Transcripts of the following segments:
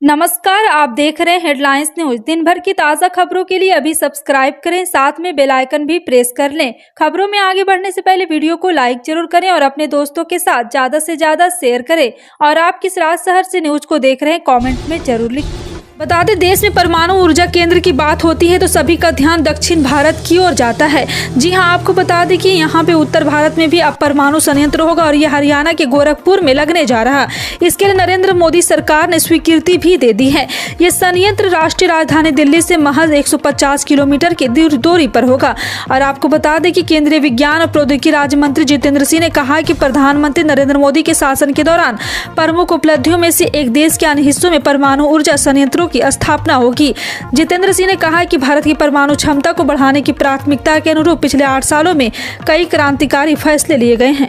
नमस्कार, आप देख रहे हैं हेडलाइंस न्यूज। दिन भर की ताज़ा खबरों के लिए अभी सब्सक्राइब करें, साथ में बेल आइकन भी प्रेस कर लें। खबरों में आगे बढ़ने से पहले वीडियो को लाइक जरूर करें और अपने दोस्तों के साथ ज़्यादा से ज़्यादा शेयर करें। और आप किस राज्य शहर से न्यूज को देख रहे हैं कमेंट में जरूर लिखें। बता दें, देश में परमाणु ऊर्जा केंद्र की बात होती है तो सभी का ध्यान दक्षिण भारत की ओर जाता है। जी हां, आपको बता दें कि यहां पे उत्तर भारत में भी अब परमाणु संयंत्र होगा और यह हरियाणा के गोरखपुर में लगने जा रहा। इसके लिए नरेंद्र मोदी सरकार ने स्वीकृति भी दे दी है। ये संयंत्र राष्ट्रीय राजधानी दिल्ली से महज 150 किलोमीटर की दूरी पर होगा। और आपको बता दें कि केंद्रीय विज्ञान और प्रौद्योगिकी राज्य मंत्री जितेंद्र सिंह ने कहा है कि प्रधानमंत्री नरेंद्र मोदी के शासन के दौरान प्रमुख उपलब्धियों में से एक देश के अन्य हिस्सों में परमाणु ऊर्जा संयंत्रों की स्थापना होगी। जितेंद्र सिंह ने कहा कि भारत की परमाणु क्षमता को बढ़ाने की प्राथमिकता के अनुरूप पिछले 8 सालों में कई क्रांतिकारी फैसले लिए गए हैं।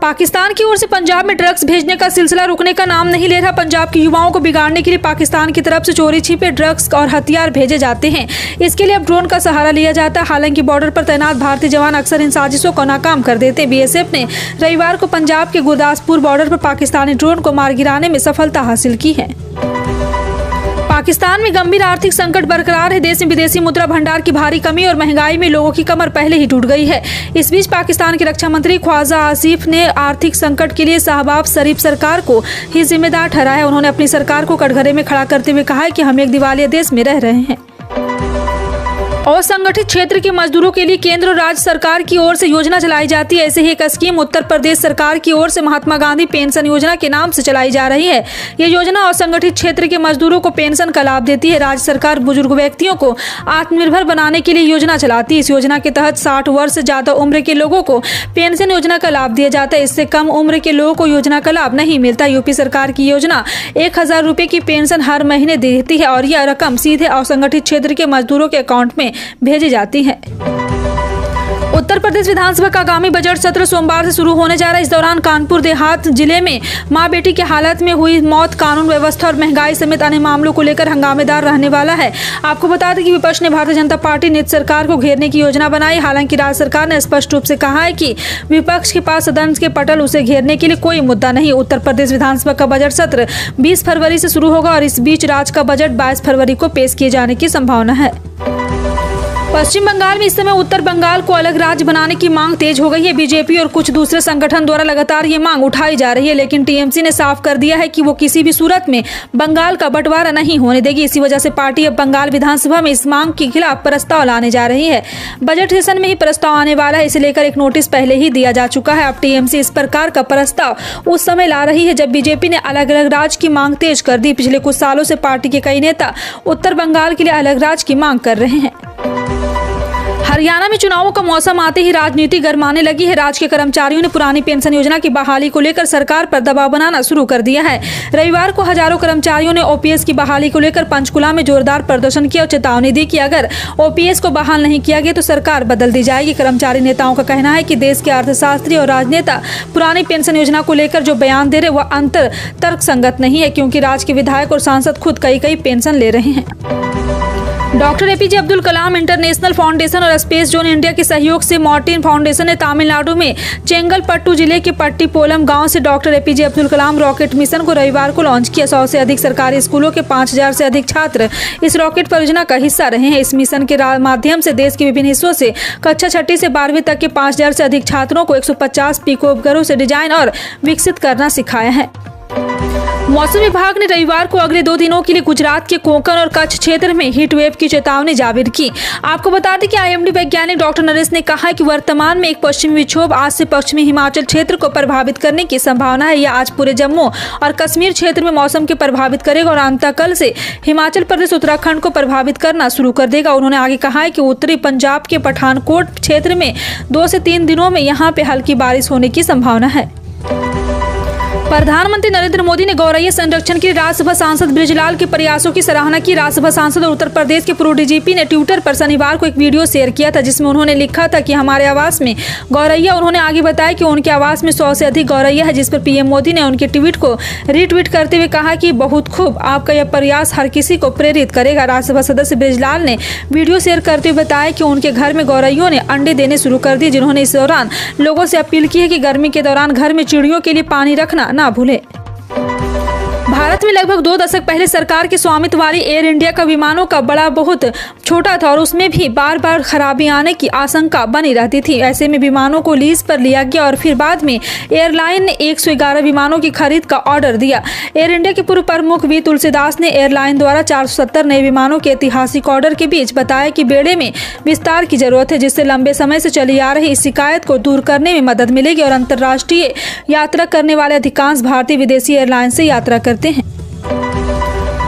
पाकिस्तान की ओर से पंजाब में ड्रग्स भेजने का सिलसिला रुकने का नाम नहीं ले रहा। पंजाब के युवाओं को बिगाड़ने के लिए पाकिस्तान की तरफ से चोरी छिपे ड्रग्स और हथियार भेजे जाते हैं। इसके लिए अब ड्रोन का सहारा लिया जाता है। हालांकि बॉर्डर पर तैनात भारतीय जवान अक्सर इन साजिशों को नाकाम कर देते हैं। बीएसएफ ने रविवार को पंजाब के गुरदासपुर बॉर्डर पर पाकिस्तानी ड्रोन को मार गिराने में सफलता हासिल की है। पाकिस्तान में गंभीर आर्थिक संकट बरकरार है। देश में विदेशी मुद्रा भंडार की भारी कमी और महंगाई में लोगों की कमर पहले ही टूट गई है। इस बीच पाकिस्तान के रक्षा मंत्री ख्वाजा आसिफ ने आर्थिक संकट के लिए शहबाज शरीफ सरकार को ही जिम्मेदार ठहराया है। उन्होंने अपनी सरकार को कटघरे में खड़ा करते हुए कहा है कि हम एक दिवालिया देश में रह रहे हैं। असंगठित क्षेत्र के मजदूरों के लिए केंद्र और राज्य सरकार की ओर से योजना चलाई जाती है। ऐसे ही एक स्कीम उत्तर प्रदेश सरकार की ओर से महात्मा गांधी पेंशन योजना के नाम से चलाई जा रही है। ये योजना असंगठित क्षेत्र के मजदूरों को पेंशन का लाभ देती है। राज्य सरकार बुजुर्ग व्यक्तियों को आत्मनिर्भर बनाने के लिए योजना चलाती है। इस योजना के तहत 60 वर्ष से ज्यादा उम्र के लोगों को पेंशन योजना का लाभ दिया जाता है। इससे कम उम्र के लोगों को योजना का लाभ नहीं मिलता। यूपी सरकार की योजना 1000 रुपए की पेंशन हर महीने देती है और यह रकम सीधे असंगठित क्षेत्र के मजदूरों के अकाउंट में भेजी जाती है। उत्तर प्रदेश विधानसभा का आगामी बजट सत्र सोमवार से शुरू होने जा रहा है। इस दौरान कानपुर देहात जिले में मां बेटी की हालत में हुई मौत, कानून व्यवस्था और महंगाई समेत अन्य मामलों को लेकर हंगामेदार रहने वाला है। आपको बता दें कि विपक्ष ने भारतीय जनता पार्टी नीति सरकार को घेरने की योजना बनाई। हालांकि राज्य सरकार ने स्पष्ट रूप से कहा है कि विपक्ष के पास सदन के पटल उसे घेरने के लिए कोई मुद्दा नहीं। उत्तर प्रदेश विधानसभा का बजट सत्र 20 फरवरी से शुरू होगा और इस बीच राज्य का बजट 22 फरवरी को पेश किए जाने की संभावना है। पश्चिम बंगाल में इस समय उत्तर बंगाल को अलग राज्य बनाने की मांग तेज हो गई है। बीजेपी और कुछ दूसरे संगठन द्वारा लगातार ये मांग उठाई जा रही है, लेकिन टीएमसी ने साफ कर दिया है कि वो किसी भी सूरत में बंगाल का बंटवारा नहीं होने देगी। इसी वजह से पार्टी अब बंगाल विधानसभा में इस मांग के खिलाफ प्रस्ताव लाने जा रही है। बजट सेशन में ही प्रस्ताव आने वाला है। इसे लेकर एक नोटिस पहले ही दिया जा चुका है। अब टीएमसी इस प्रकार का प्रस्ताव उस समय ला रही है जब बीजेपी ने अलग अलग राज्य की मांग तेज कर दी। पिछले कुछ सालों से पार्टी के कई नेता उत्तर बंगाल के लिए अलग राज्य की मांग कर रहे हैं। हरियाणा में चुनावों का मौसम आते ही राजनीति गरमाने लगी है। राज्य के कर्मचारियों ने पुरानी पेंशन योजना की बहाली को लेकर सरकार पर दबाव बनाना शुरू कर दिया है। रविवार को हजारों कर्मचारियों ने ओपीएस की बहाली को लेकर पंचकुला में जोरदार प्रदर्शन किया और चेतावनी दी कि अगर ओपीएस को बहाल नहीं किया गया तो सरकार बदल दी जाएगी। कर्मचारी नेताओं का कहना है कि देश के अर्थशास्त्री और राजनेता पुरानी पेंशन योजना को लेकर जो बयान दे रहे वह अंतर तर्कसंगत नहीं है, क्योंकि राज्य के विधायक और सांसद खुद कई पेंशन ले रहे हैं। Doctor APJ Abdul Kalam international foundation और स्पेस जोन इंडिया के सहयोग से मार्टिन फाउंडेशन ने तमिलनाडु में चेंगलपट्टू जिले के पट्टीपोलम गांव से doctor APJ Abdul Kalam rocket mission को रविवार को लॉन्च किया। 100 से अधिक सरकारी स्कूलों के 5000 से अधिक छात्र इस रॉकेट परियोजना का हिस्सा रहे हैं। इस मिशन के माध्यम से देश के विभिन्न हिस्सों से कक्षा 6 से 12वीं तक के 5000 से अधिक छात्रों को 150 पिको उपग्रहों से डिजाइन और विकसित करना सिखाया है। मौसम विभाग ने रविवार को अगले 2 दिनों के लिए गुजरात के कोंकण और कच्छ क्षेत्र में हीट वेव की चेतावनी जारी की। आपको बता दें कि आईएमडी वैज्ञानिक डॉक्टर नरेश ने कहा है कि वर्तमान में एक पश्चिमी विक्षोभ आज से पश्चिमी हिमाचल क्षेत्र को प्रभावित करने की संभावना है। यह आज पूरे जम्मू और कश्मीर क्षेत्र में मौसम के प्रभावित करेगा और अंततः कल से हिमाचल प्रदेश उत्तराखंड को प्रभावित करना शुरू कर देगा। उन्होंने आगे कहा है कि उत्तरी पंजाब के पठानकोट क्षेत्र में 2 से 3 दिनों में यहाँ पे हल्की बारिश होने की संभावना है। प्रधानमंत्री नरेंद्र मोदी ने गौरैया संरक्षण के लिए राज्यसभा सांसद बृजलाल के प्रयासों की सराहना की। राज्यसभा सांसद और उत्तर प्रदेश के पूर्व डीजीपी ने ट्विटर पर शनिवार को एक वीडियो शेयर किया था जिसमें उन्होंने लिखा था कि हमारे आवास में गौरैया। उन्होंने आगे बताया कि उनके आवास में 100 से अधिक गौरैया है, जिस पर पीएम मोदी ने उनके ट्वीट को रीट्वीट करते हुए कहा कि बहुत खूब, आपका यह प्रयास हर किसी को प्रेरित करेगा। राज्यसभा सदस्य बृजलाल ने वीडियो शेयर करते हुए बताया कि उनके घर में गौरैयों ने अंडे देने शुरू कर दिए, जिन्होंने इस दौरान लोगों से अपील की है कि गर्मी के दौरान घर में चिड़ियों के लिए पानी रखना ना भूले। भारत भारत में लगभग 2 दशक पहले सरकार के स्वामित्व वाली एयर इंडिया का विमानों का बड़ा बहुत छोटा था और उसमें भी बार बार खराबी आने की आशंका बनी रहती थी। ऐसे में विमानों को लीज पर लिया गया और फिर बाद में एयरलाइन ने 111 विमानों की खरीद का ऑर्डर दिया। एयर इंडिया के पूर्व प्रमुख वी तुलसीदास ने एयरलाइन द्वारा 470 नए विमानों के ऐतिहासिक ऑर्डर के बीच बताया कि बेड़े में विस्तार की जरूरत है, जिससे लंबे समय से चली आ रही इस शिकायत को दूर करने में मदद मिलेगी और अंतर्राष्ट्रीय यात्रा करने वाले अधिकांश भारतीय विदेशी एयरलाइन से यात्रा करते हैं।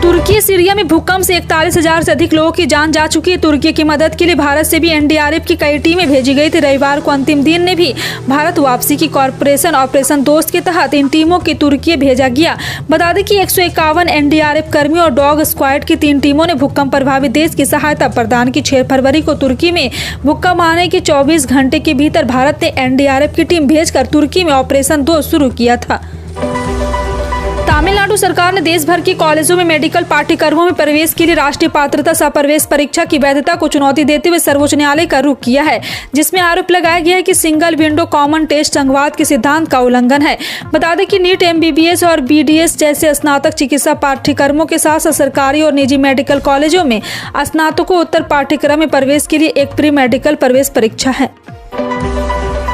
तुर्की सीरिया में भूकंप से 41,000 से अधिक लोगों की जान जा चुकी है। तुर्की की मदद के लिए भारत से भी एनडीआरएफ की कई टीमें भेजी गई थी। रविवार को अंतिम दिन ने भी भारत वापसी की ऑपरेशन दोस्त के तहत इन टीमों की तुर्की भेजा गया। बता दें कि 151 एनडीआरएफ कर्मियों और डॉग स्क्वाड की 3 टीमों ने भूकंप प्रभावित देश की सहायता प्रदान की। 6 फरवरी को तुर्की में भूकंप आने के 24 घंटे के भीतर भारत ने एनडीआरएफ की टीम भेजकर तुर्की में ऑपरेशन दोस्त शुरू किया था। तमिलनाडु सरकार ने देश भर के कॉलेजों में मेडिकल पाठ्यक्रमों में प्रवेश के लिए राष्ट्रीय पात्रता सह प्रवेश परीक्षा की वैधता को चुनौती देते हुए सर्वोच्च न्यायालय का रुख किया है, जिसमें आरोप लगाया गया है कि सिंगल विंडो कॉमन टेस्ट संघवाद के सिद्धांत का उल्लंघन है। बता दें कि नीट, एमबीबीएस और बीडीएस जैसे स्नातक चिकित्सा पाठ्यक्रमों के साथ साथ सरकारी और निजी मेडिकल कॉलेजों में स्नातकोत्तर पाठ्यक्रम में प्रवेश के लिए एक प्री मेडिकल प्रवेश परीक्षा है।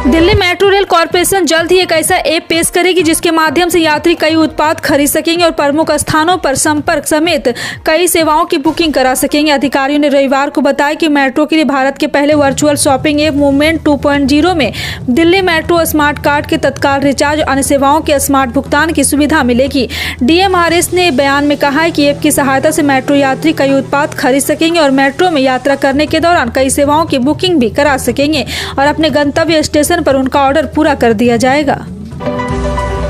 दिल्ली मेट्रो रेल कॉरपोरेशन जल्द ही एक ऐसा ऐप पेश करेगी जिसके माध्यम से यात्री कई उत्पाद खरीद सकेंगे और प्रमुख स्थानों पर संपर्क समेत कई सेवाओं की बुकिंग करा सकेंगे। अधिकारियों ने रविवार को बताया कि मेट्रो के लिए भारत के पहले वर्चुअल शॉपिंग ऐप मूवमेंट 2.0 में दिल्ली मेट्रो स्मार्ट कार्ड के तत्काल रिचार्ज और अन्य सेवाओं के स्मार्ट भुगतान की सुविधा मिलेगी। डीएमआरएस ने बयान में कहा है कि ऐप की सहायता से मेट्रो यात्री कई उत्पाद खरीद सकेंगे और मेट्रो में यात्रा करने के दौरान कई सेवाओं की बुकिंग भी करा सकेंगे और अपने गंतव्य स्टेशन पर उनका ऑर्डर पूरा कर दिया जाएगा।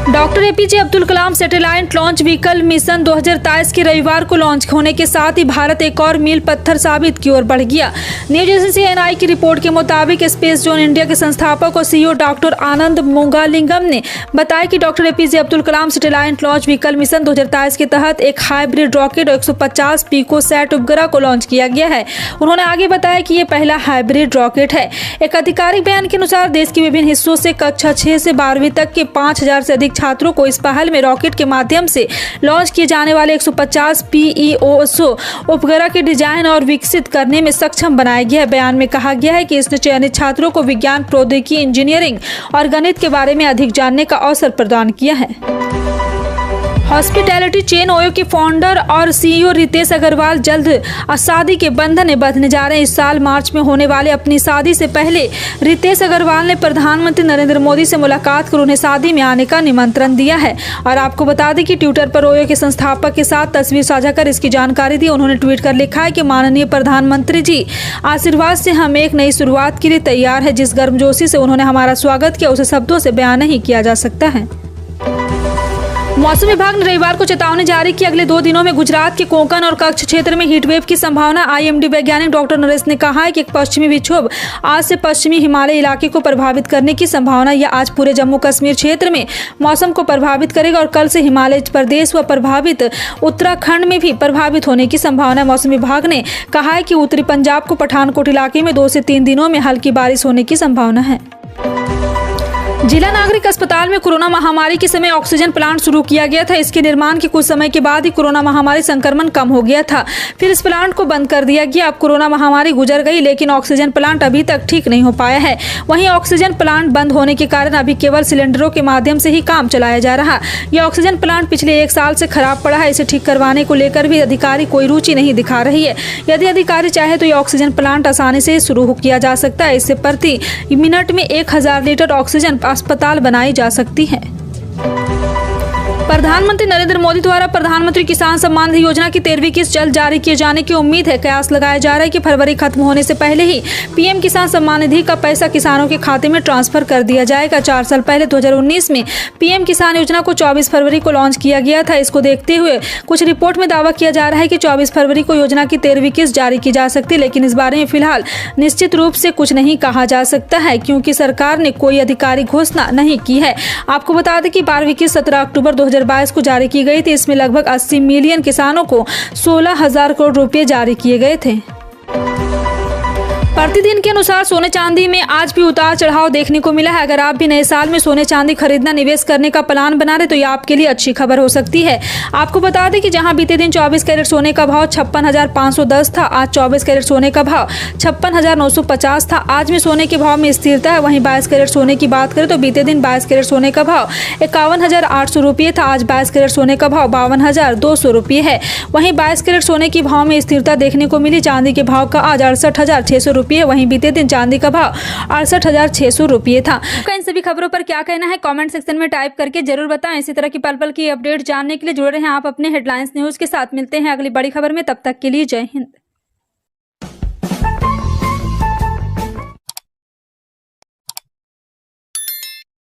Doctor APJ Abdul Kalam satellite launch vehicle mission 2023 के रविवार को लॉन्च होने के साथ ही भारत एक और मील पत्थर साबित की ओर बढ़ गया। न्यूज एजेंसी एएनआई की रिपोर्ट के मुताबिक स्पेस जोन इंडिया के संस्थापक और सीईओ डॉक्टर आनंद मोगालिंगम ने बताया कि doctor APJ Abdul Kalam satellite launch vehicle mission 2023 के तहत एक हाइब्रिड रॉकेट और 150 पिकोसैट उपग्रह को लॉन्च किया गया है। उन्होंने आगे बताया कि ये पहला हाइब्रिड रॉकेट है। एक आधिकारिक बयान के अनुसार देश के विभिन्न हिस्सों से कक्षा 6 से 12वीं तक के 5,000 से अधिक छात्रों को इस पहल में रॉकेट के माध्यम से लॉन्च किए जाने वाले 150 पीईओसो उपग्रह के डिजाइन और विकसित करने में सक्षम बनाया गया है। बयान में कहा गया है कि इसने चयनित छात्रों को विज्ञान, प्रौद्योगिकी, इंजीनियरिंग और गणित के बारे में अधिक जानने का अवसर प्रदान किया है। हॉस्पिटैलिटी चेन ओयो के फाउंडर और सीईओ रितेश अग्रवाल जल्द शादी के बंधन में बंधने जा रहे हैं। इस साल मार्च में होने वाले अपनी शादी से पहले रितेश अग्रवाल ने प्रधानमंत्री नरेंद्र मोदी से मुलाकात कर उन्हें शादी में आने का निमंत्रण दिया है। और आपको बता दें कि ट्विटर पर ओयो के संस्थापक के साथ तस्वीर साझा कर इसकी जानकारी दी। उन्होंने ट्वीट कर लिखा है कि माननीय प्रधानमंत्री जी, आशीर्वाद से हम एक नई शुरुआत के लिए तैयार है। जिस गर्मजोशी से उन्होंने हमारा स्वागत किया उसे शब्दों से बयान नहीं किया जा सकता है। मौसम विभाग ने रविवार को चेतावनी जारी की। अगले 2 दिनों में गुजरात के कोंकण और कच्छ क्षेत्र में हीटवेव की संभावना। आईएमडी वैज्ञानिक डॉक्टर नरेश ने कहा है कि एक पश्चिमी विक्षोभ आज से पश्चिमी हिमालय इलाके को प्रभावित करने की संभावना। यह आज पूरे जम्मू कश्मीर क्षेत्र में मौसम को प्रभावित करेगा और कल से हिमालय प्रदेश व प्रभावित उत्तराखंड में भी प्रभावित होने की संभावना है। मौसम विभाग ने कहा है कि उत्तरी पंजाब को पठानकोट इलाके में 2 से 3 दिनों में हल्की बारिश होने की संभावना है। जिला नागरिक अस्पताल में कोरोना महामारी के समय ऑक्सीजन प्लांट शुरू किया गया था। इसके निर्माण के कुछ समय के बाद ही कोरोना महामारी संक्रमण कम हो गया था, फिर इस प्लांट को बंद कर दिया गया। अब कोरोना महामारी गुजर गई, लेकिन ऑक्सीजन प्लांट अभी तक ठीक नहीं हो पाया है। वहीं ऑक्सीजन प्लांट बंद होने के कारण अभी केवल सिलेंडरों के माध्यम से ही काम चलाया जा रहा। यह ऑक्सीजन प्लांट पिछले 1 साल से खराब पड़ा है। इसे ठीक करवाने को लेकर भी अधिकारी कोई रुचि नहीं दिखा रही है। यदि अधिकारी चाहे तो यह ऑक्सीजन प्लांट आसानी से शुरू किया जा सकता है। इससे प्रति मिनट में 1000 लीटर ऑक्सीजन अस्पताल बनाई जा सकती है। प्रधानमंत्री नरेंद्र मोदी द्वारा प्रधानमंत्री किसान सम्मान निधि योजना की 13वीं किस्त जल्द जारी किए जाने की उम्मीद है। कयास लगाया जा रहा है कि फरवरी खत्म होने से पहले ही पीएम किसान सम्मान निधि का पैसा किसानों के खाते में ट्रांसफर कर दिया जाएगा। 4 साल पहले 2019 में पीएम किसान योजना को 24 फरवरी को लॉन्च किया गया था। इसको देखते हुए कुछ रिपोर्ट में दावा किया जा रहा है कि 24 फरवरी को योजना की 13वीं किस्त जारी की जा सकती है, लेकिन इस बारे में फिलहाल निश्चित रूप से कुछ नहीं कहा जा सकता है, क्योंकि सरकार ने कोई आधिकारिक घोषणा नहीं की है। आपको बता दें कि 12वीं किस्त 17 अक्टूबर 2022 को जारी की गई थी। इसमें लगभग 80 मिलियन किसानों को 16,000 करोड़ रुपए जारी किए गए थे। प्रतिदिन के अनुसार सोने चांदी में आज भी उतार चढ़ाव देखने को मिला है। अगर आप भी नए साल में सोने चांदी खरीदना निवेश करने का प्लान बना रहे तो ये आपके लिए अच्छी खबर हो सकती है। आपको बता दें कि जहां बीते दिन 24 कैरेट सोने का भाव 56,510 था, आज 24 कैरेट सोने का भाव 56,950 था। आज में सोने के भाव में स्थिरता है। वहीं 22 कैरेट सोने की बात करें तो बीते दिन 22 कैरेट सोने का भाव 51,800 रुपये था, आज 22 कैरेट सोने का भाव 52,200 रुपये है। वहीं 22 कैरेट सोने के भाव में स्थिरता देखने को मिली। चांदी के भाव का आज 68,600 रुपये, वहीं बीते दिन चांदी का भाव 68,600 रुपये था। आपका इन सभी खबरों पर क्या कहना है कमेंट सेक्शन में टाइप करके जरूर बताएं। इसी तरह की पल पल की अपडेट जानने के लिए जुड़े रहें आप अपने हेडलाइंस न्यूज के साथ। मिलते हैं अगली बड़ी खबर में, तब तक के लिए जय हिंद।